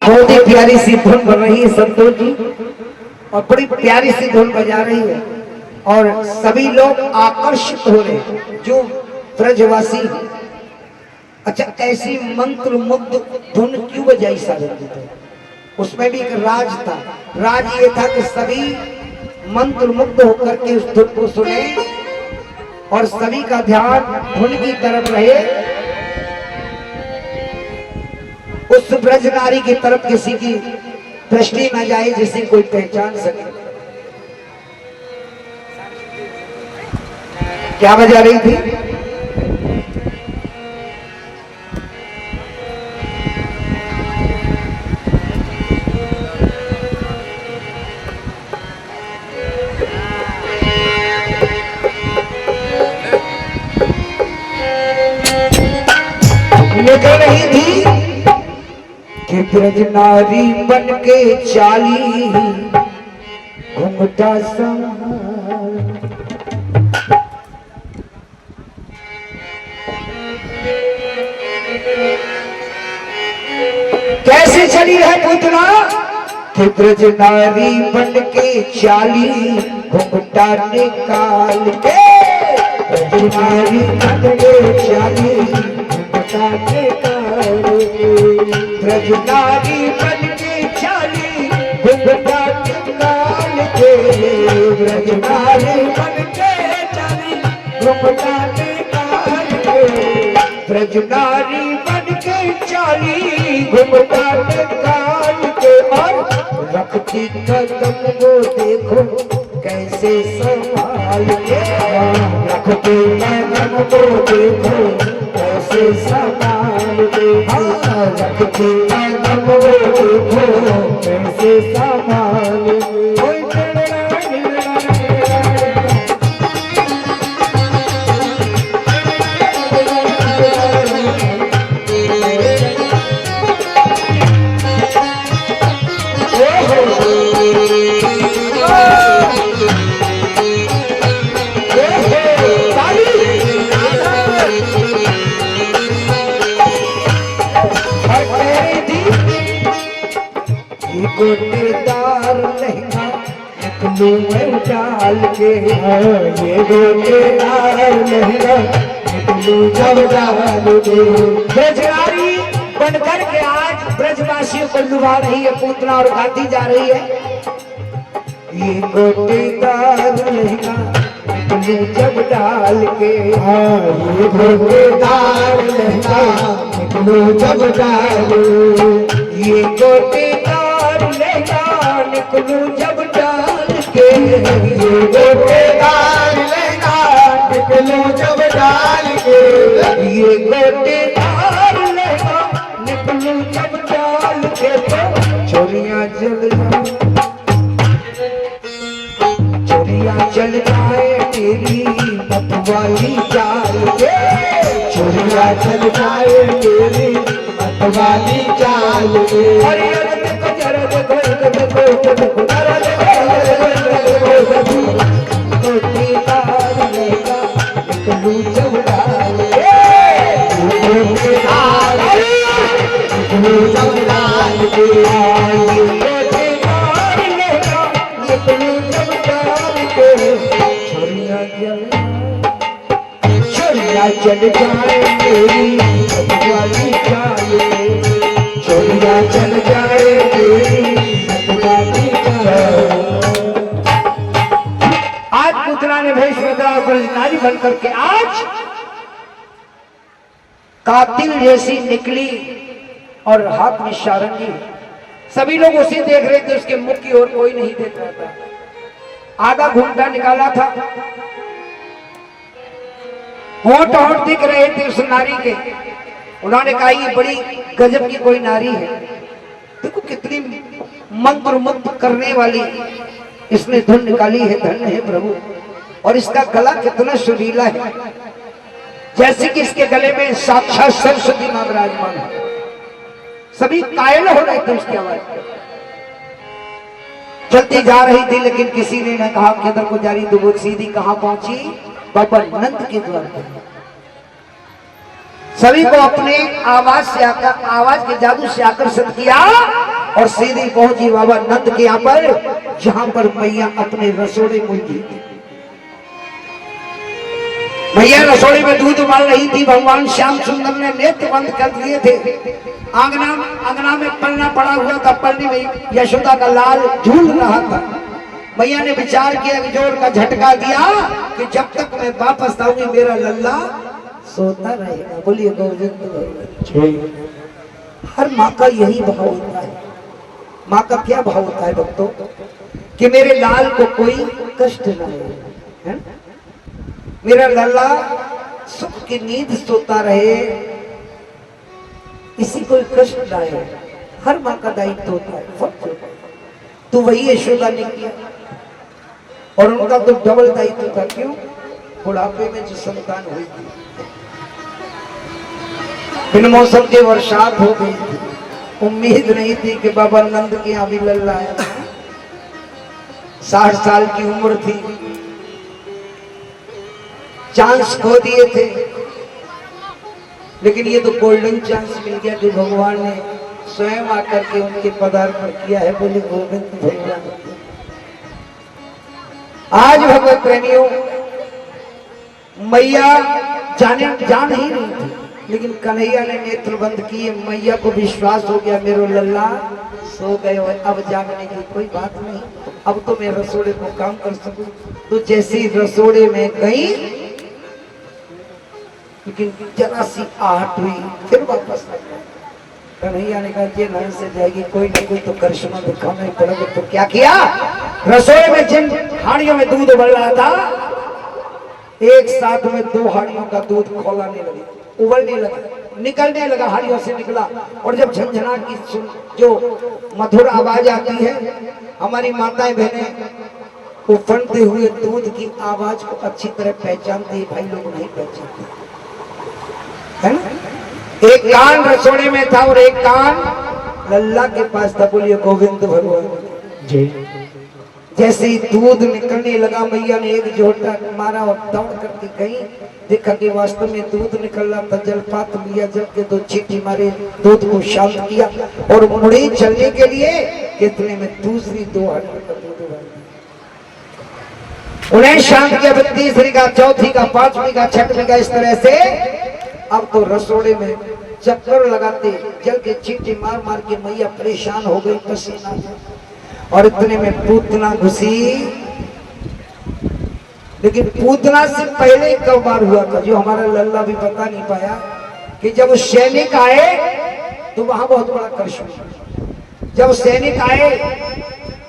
बहुत ही प्यारी सी धुन बन रही है संतोष जी, और बड़ी प्यारी सी धुन बजा रही है और सभी लोग आकर्षित हो रहे हैं जो ब्रजवासी। अच्छा, ऐसी मंत्र मुग्ध धुन क्यों बजाई सारंगी? तो उसमें भी एक राज था। राज ये था कि सभी मंत्र मुग्ध होकर के उस धुन को सुने और सभी का ध्यान धुन की तरफ रहे, उस ब्रज नारी की तरफ किसी की दृष्टि न जाए जिसे कोई पहचान सके। क्या बजा रही थी? ये कह रही थी कि ब्रज नारी बन के चाली घुंघटा संभाल, कैसे चली है पुतना? कि ब्रज नारी बन के चाली घुंघटा निकाल के, ब्रज नारी बन के चाली घुंघटा निकाल के, ब्रज नारी बन के चाली घुंघटा निकाल के, ब्रज नारी बन के चाली घुंघटा निकाल के, ब्रज नारी बन के चाली घुंघटा निकाल के, और रखती कदम को देखो कैसे संभाल के, रखती कदम को देखो कैसे संभाल के, रखती कदम को देखो कैसे संभाल के। गोटेदार लहंगा निकलू मैं डाल के, ये गोटेदार लहंगा निकलू जब डाल के। ब्रजनारी बनकर के आज ब्रजवासियों को लुभा रही है पूतना और गाती जा रही है। ये गोटेदार लहंगा निकलू जब डाल के, ये गोटेदार लहंगा निकलू जब डाल, ये गोटेदार लहंगा निकलू जब डाल के, ये गोटेदार लहंगा निकलू जब डाल के, ये गोटेदार लहंगा निकलू जब डाल के। तो चोरियां जल जाए, चोरियां जल जाए तेरी मतवाली चाल के, चोरियां जल जाए तेरी मतवाली चाल के। चल जाए तेरी मतवाली चाल के, चोरियां चल जाए तेरी मतवाली चाल। आज पुतना ने भेष बदला ब्रजनारी बनकर के आज कातिल जैसी निकली और हाथ में सारंगी। सभी लोग उसे देख रहे थे, उसके मुख की ओर कोई नहीं देख रहा था। आधा घूंघटा निकाला था, होंठ होंठ दिख रहे थे उस नारी के। उन्होंने कहा ये बड़ी गजब की कोई नारी है, देखो कितनी मंत्र मुग्ध करने वाली इसने धुन निकाली है, धन्य है प्रभु। और इसका गला कितना सुरीला है, जैसे कि इसके गले में साक्षात सरस्वती मां विराजमान है। सभी कायल हो रहे थे उसकी आवाज। चलती जा रही थी लेकिन किसी ने न कहा किधर को जा रही, तो वो सीधी कहां पहुंची? बाबा नंद के द्वार पर। सभी को अपने आवाज से आवाज के जादू से आकर्षित किया और सीधी पहुंची बाबा नंद के यहाँ पर, जहां पर मैया अपने रसोड़े में थी। मैया रसोड़े में दूध उबाल रही थी। भगवान श्याम सुंदर ने नेत्र बंद कर दिए थे। आंगना में पलना पड़ा हुआ था। पलनी में यशोदा का लाल झूल रहा था। मैया ने विचार किया कि जोर का झटका दिया कि जब तक मैं वापस आऊंगी मेरा लल्ला सोता रहेगा। बोलिए गोविंद। हर माँ का यही भाव होता है। माँ का क्या भाव होता है भक्तों, कि मेरे लाल को कोई कष्ट न हो, मेरा लल्ला सुख की नींद सोता रहे, इसी कोई कष्ट न आए। हर माँ का दायित्व होता है, फर्ज होता है। तो वही यशोदा ने किया और उनका तो डबल दायित्व था। क्यों? बुढ़ापे में जो संतान हुई थी, बिन मौसम के वर्षात हो गई थी, उम्मीद नहीं थी कि बाबा नंद के यहाँ भी लल्ला है। 60 साल की उम्र थी, चांस खो दिए थे, लेकिन ये तो गोल्डन चांस मिल गया कि भगवान ने स्वयं आकर के उनके पदार्पण किया है। बोले गोविंद भगवान। आज भगवत प्रेमियों, मैया जान ही नहीं थी, लेकिन कन्हैया ने नेत्र बंद किए। मैया को विश्वास हो गया मेरो लल्ला सो गए, अब जागने की कोई बात नहीं, अब तो मैं रसोड़े को काम कर सकूं। तो जैसी रसोड़े में गई, लेकिन जरा सी आहट हुई, फिर वापस आ गई। कन्हैया ने कहा ये नहीं से जाएगी, कोई ना कोई तो करिश्मा दिखाना ही पड़ेगा। तो क्या किया? रसोई में जिन हाड़ियों में दूध उबल रहा था, एक साथ में 2 हाड़ियों का दूध खौलाने लगे, उबलने लगा, निकलने लगा, हाड़ियों से निकला। और जब झंझना की जो मधुर आवाज आती है, हमारी माताएं बहनें उफनते हुए दूध की आवाज को अच्छी तरह पहचानती है। भाई लोग नहीं पहचानते, है ना? एक कान रसोड़े में था और एक कान लल्ला के पास था। बोलिए गोविंद भगवान जी। जैसे ही दूध निकलने लगा, मैया ने एक झोटा मारा और दौड़ करके गई। देखा कि वास्तव में दूध निकल रहा था। जलपात लिया, जल के 2 चींटी मारे, दूध को शांत किया और मुड़ी चलने के लिए कितने में दूसरी 2 हाड़ियों का दूध उन्हें शांत किया। 3री का, 4थी का, 5वीं का, 6वीं का, इस तरह से अब तो रसोड़े में चक्कर लगाते, जल के चींटी मार मार के मैया परेशान हो गई, पसीना। और इतने में पूतना घुसी। लेकिन पूतना से पहले कब बार हुआ था, जो हमारा लल्ला भी बता नहीं पाया, कि जब सैनिक आए तो वहां बहुत बड़ा करिश्मा। जब सैनिक आए,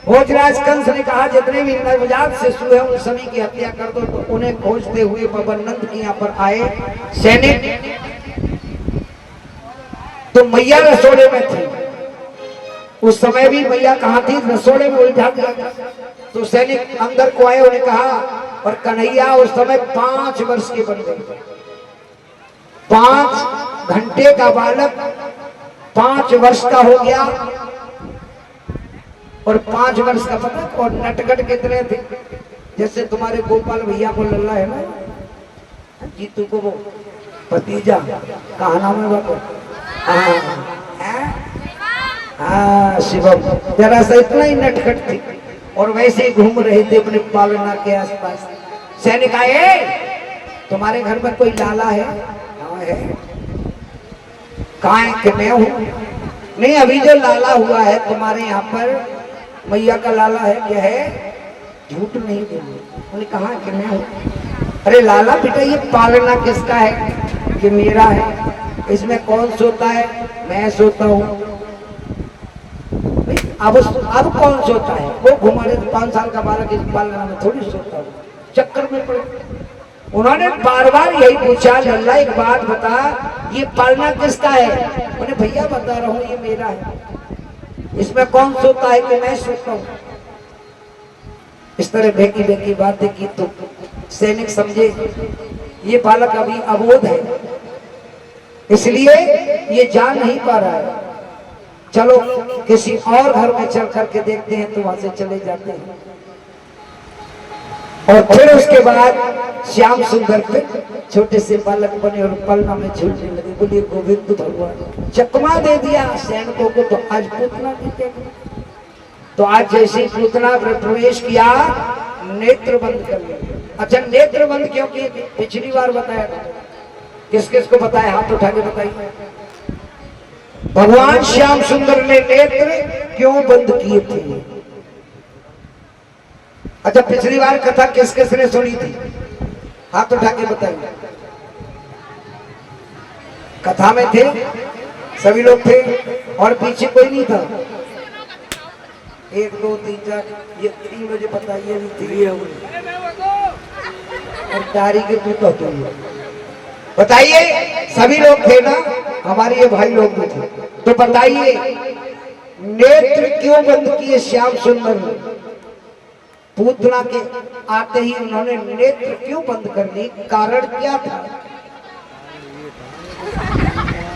भोजराज कंस ने कहा जितने भी नवजात शिशु हैं उन सभी की हत्या कर दो। तो उन्हें खोजते हुए बाबा नंद के यहाँ पर आए सैनिक। तो मैया रसोड़े में थी। उस समय भी मैया कहाँ थी? रसोड़े में उलझा दिया। तो सैनिक अंदर को आए, उन्हें कहा, और कन्हैया उस समय 5 वर्ष के बन गए। 5 घंटे का बालक 5 वर्ष का हो गया। और 5 वर्ष का पता, और नटखट कितने थे? जैसे तुम्हारे गोपाल भैया को लल्ला है ना, जीतू को वो भतीजा, कहा नाम है बाबू? हाँ, शिवम। जरा सा इतना ही नटखट थी और वैसे ही घूम रहे थे अपने पालना के आसपास। सैनिक आए, तुम्हारे घर में कोई लाला है? हाँ है। कहाँ है? कि मैं हूँ। नहीं, अभी जो लाला हुआ है तुम्हारे यहाँ पर, मैया का लाला है। क्या है? झूठ नहीं बोलो। उन्होंने कहा कि मैं हूँ। अरे लाला बेटा, ये पालना किसका है? कि मेरा है। इसमें कौन सोता है? मैं सोता हूँ। अब कौन सोता है? वो घुमा रहे। 5 साल का बालक इस पालना में थोड़ी सोता हूँ, चक्कर में पड़े। उन्होंने बार बार यही पूछा, लल्ला एक बात बता, ये पालना किसका है? उन्हें भैया बता रहा हूँ, ये मेरा है। इसमें कौन सोता है? कि मैं सोता हूँ। इस तरह बेकी बेकी बातें की तो सैनिक समझे ये बालक अभी अबोध है, इसलिए ये जान नहीं पा रहा है। चलो किसी और घर में चल करके देखते हैं। तो वहां से चले जाते हैं। और फिर उसके बाद श्याम सुंदर फिर छोटे से बालक बने और पलना में झूलने लगे। बोलिए गोविंद भगवान। चकमा दे दिया सैनिकों को, तो आज पूतना जीतेगा। तो आज जैसे ही पूतना प्रवेश किया, नेत्र बंद कर लिया। अच्छा, नेत्र बंद क्यों किए? पिछली बार बताया था। किस किस को बताया? हाथ उठा के बताइए। भगवान श्याम सुंदर ने नेत्र क्यों बंद किए थे? अच्छा, पिछली बार कथा किस किस ने सुनी थी? हाथ उठा के बताइए। कथा में थे सभी लोग थे और पीछे कोई नहीं था? 1 2 3 4 ये 3 बजे बताइए। और तारी के तू तो बताइए, सभी लोग थे ना? हमारे ये भाई लोग भी थे। तो बताइए, नेत्र क्यों बंद किए श्याम सुंदर ने? पूतना के आते ही उन्होंने नेत्र क्यों बंद कर दी? कारण क्या था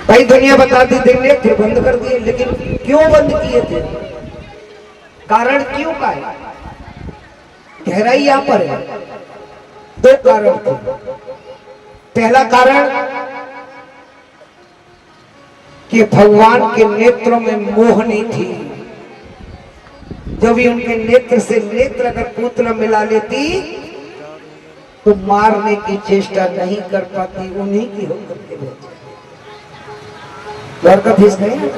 भाई? दुनिया बताती थी नेत्र बंद कर दिए, लेकिन क्यों बंद किए थे? कारण क्यों का है? गहराई यहां पर है। 2 कारण थे। पहला कारण कि भगवान के नेत्रों में मोह नहीं थी। जब भी उनके नेत्र से नेत्र अगर पूतना मिला लेती तो मारने की चेष्टा नहीं कर पाती, उन्हीं की होकर के द्वारकाधीश गए हैं,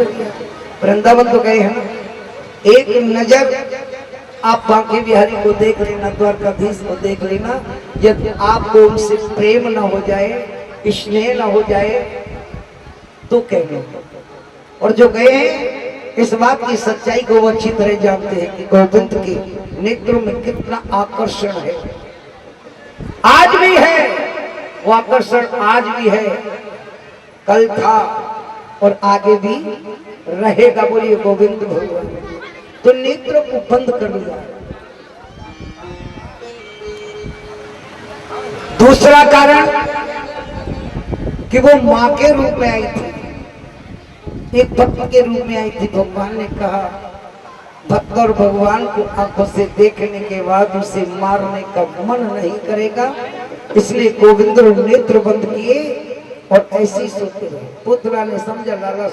वृंदावन तो गए हैं। एक नजर आप बांके बिहारी को देख लेना, द्वारकाधीश को देख लेना। यदि आपको उनसे प्रेम न हो जाए, स्नेह न हो जाए तो कहने। और जो गए हैं इस बात की सच्चाई को वो अच्छी तरह जानते हैं कि गोविंद के नेत्रों में कितना आकर्षण है। आज भी है वो आकर्षण, आज भी है, कल था और आगे भी रहेगा। बोलिए गोविंद भगवान। तो नेत्र को बंद कर दिया। दूसरा कारण कि वो मां के रूप में आई थी, एक भक्त के रूप में आई थी। भगवान ने कहा भक्त और भगवान को आंखों से देखने के बाद उसे मारने का मन नहीं करेगा, इसलिए गोविंद ने नेत्र बंद किए और ऐसी सोते रहे। पुत्र ने समझा, लाला